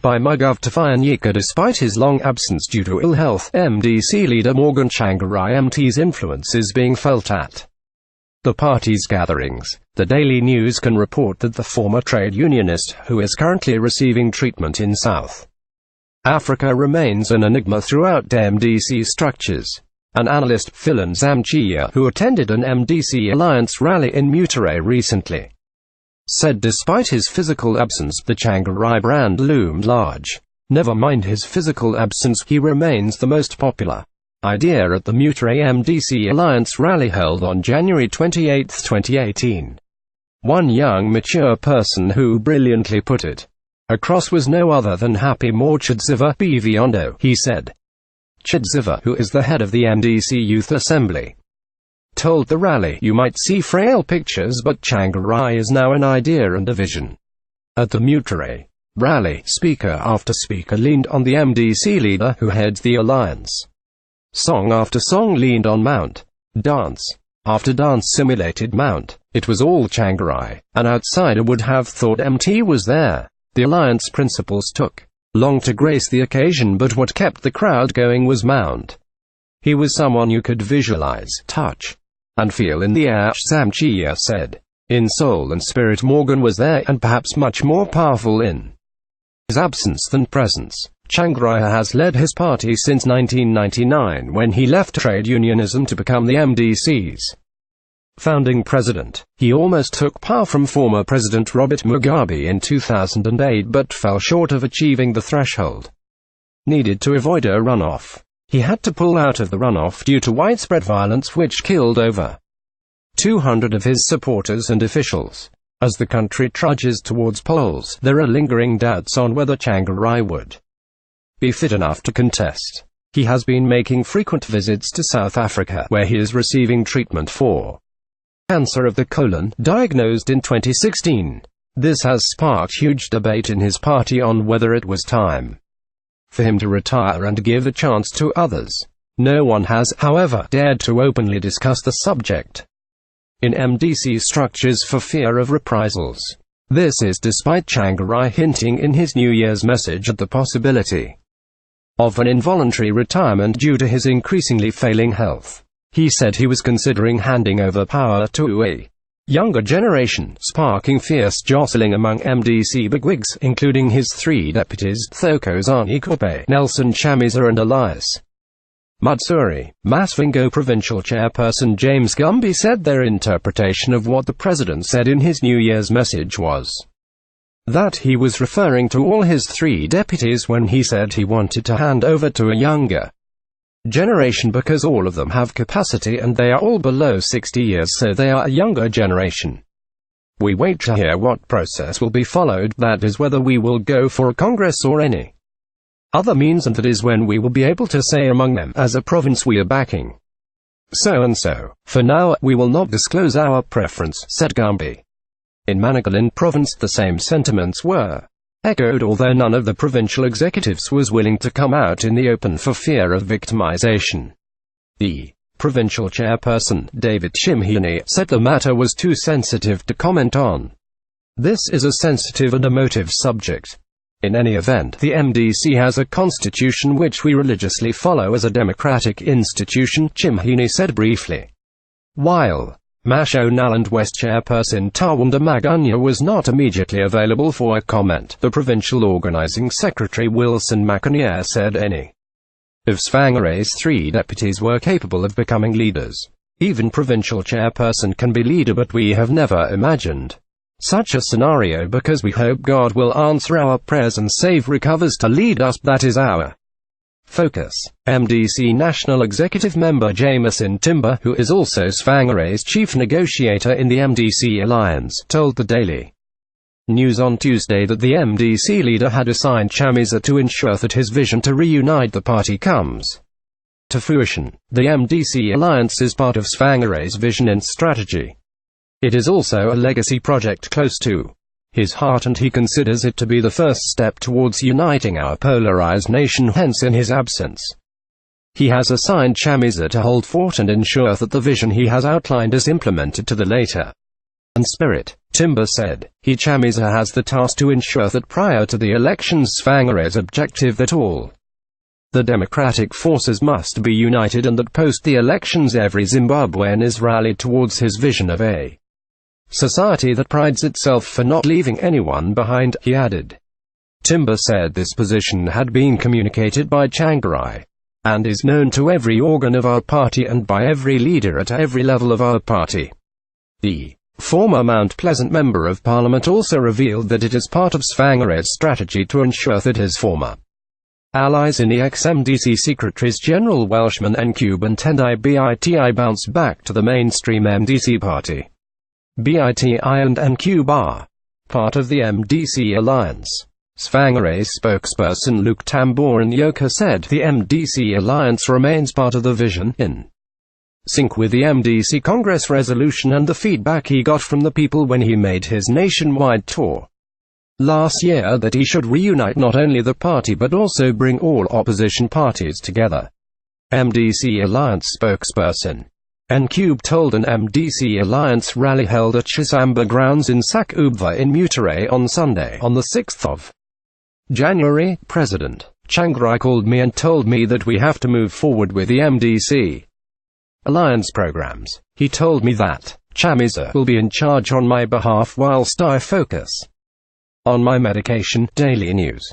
by MGov Tsvangirai. Despite his long absence due to ill health, MDC leader Morgan Tsvangirai MT's influence is being felt at the party's gatherings. The Daily News can report that the former trade unionist, who is currently receiving treatment in South Africa, remains an enigma throughout MDC structures. An analyst, Tsvangirai, who attended an MDC Alliance rally in Tsvangirai recently, said despite his physical absence, the Tsvangirai brand loomed large. Never mind his physical absence, he remains the most popular idea at the Tsvangirai MDC Alliance rally held on January 28, 2018. One young mature person who brilliantly put it across was no other than Happy More Tsvangirai Biviondo, he said. Tsvangirai, who is the head of the MDC Youth Assembly, told the rally, "You might see frail pictures, but Tsvangirai is now an idea and a vision." At the Tsvangirai rally, speaker after speaker leaned on the MDC leader, who heads the alliance. Song after song leaned on Mount. Dance after dance simulated Mount. It was all Tsvangirai. An outsider would have thought MT was there. The alliance principles took long to grace the occasion, but what kept the crowd going was Mount. He was someone you could visualize, touch, and feel in the air, Tsvangirai said. In soul and spirit, Morgan was there, and perhaps much more powerful in his absence than presence. Tsvangirai has led his party since 1999, when he left trade unionism to become the MDC's founding president. He almost took power from former President Robert Mugabe in 2008, but fell short of achieving the threshold needed to avoid a runoff. He had to pull out of the runoff due to widespread violence which killed over 200 of his supporters and officials. As the country trudges towards polls, there are lingering doubts on whether Tsvangirai would be fit enough to contest. He has been making frequent visits to South Africa, where he is receiving treatment for cancer of the colon, diagnosed in 2016. This has sparked huge debate in his party on whether it was time for him to retire and give a chance to others. No one has, however, dared to openly discuss the subject in MDC structures for fear of reprisals. This is despite Tsvangirai hinting in his New Year's message at the possibility of an involuntary retirement due to his increasingly failing health. He said he was considering handing over power to a younger generation, sparking fierce jostling among MDC bigwigs, including his three deputies, Thokozani Kope, Nelson Chamisa and Elias Matsuri. Masvingo provincial chairperson James Gumby said their interpretation of what the president said in his New Year's message was that he was referring to all his three deputies when he said he wanted to hand over to a younger generation because all of them have capacity and they are all below 60 years, so they are a younger generation. We wait to hear what process will be followed, that is whether we will go for a congress or any other means, and that is when we will be able to say among them, as a province we are backing so and so. For now, we will not disclose our preference, said Gumby. In Manicaland province, the same sentiments were echoed, although none of the provincial executives was willing to come out in the open for fear of victimization. The provincial chairperson, David Shimhini, said the matter was too sensitive to comment on. This is a sensitive and emotive subject. In any event, the MDC has a constitution which we religiously follow as a democratic institution, Shimhini said briefly. While Mashonaland West chairperson Tawanda Magunya was not immediately available for a comment, the provincial organizing secretary Wilson McIntyre said any of Tsvangirai's three deputies were capable of becoming leaders. Even provincial chairperson can be leader, but we have never imagined such a scenario because we hope God will answer our prayers and save recovers to lead us. That is our focus. MDC National Executive Member Jameson Timber, who is also Tsvangirai's chief negotiator in the MDC Alliance, told the Daily News on Tuesday that the MDC leader had assigned Chamisa to ensure that his vision to reunite the party comes to fruition. The MDC Alliance is part of Tsvangirai's vision and strategy. It is also a legacy project close to his heart, and he considers it to be the first step towards uniting our polarized nation. Hence, in his absence, he has assigned Chamisa to hold fort and ensure that the vision he has outlined is implemented to the letter and spirit. Timber said, Tsvangirai has the task to ensure that prior to the elections Tsvangirai's objective that all the democratic forces must be united and that post the elections every Zimbabwean is rallied towards his vision of a society that prides itself for not leaving anyone behind, he added. Timber said this position had been communicated by Tsvangirai and is known to every organ of our party and by every leader at every level of our party. The former Mount Pleasant Member of Parliament also revealed that it is part of Tsvangirai's strategy to ensure that his former allies in the ex-MDC Secretaries General Welshman and Cuban Tendai BITI bounce back to the mainstream MDC party. BITI and NCUB are part of the MDC alliance. Tsvangirai's spokesperson Luke Tamboran Yoka said the MDC alliance remains part of the vision, in sync with the MDC Congress resolution and the feedback he got from the people when he made his nationwide tour last year that he should reunite not only the party but also bring all opposition parties together. MDC Alliance spokesperson NCUB told an MDC Alliance rally held at Chisamba grounds in Sakubva in Mutare on Sunday, on the 6th of January, President Tsvangirai called me and told me that we have to move forward with the MDC Alliance programs. He told me that Tsvangirai will be in charge on my behalf whilst I focus on my medication. Daily News.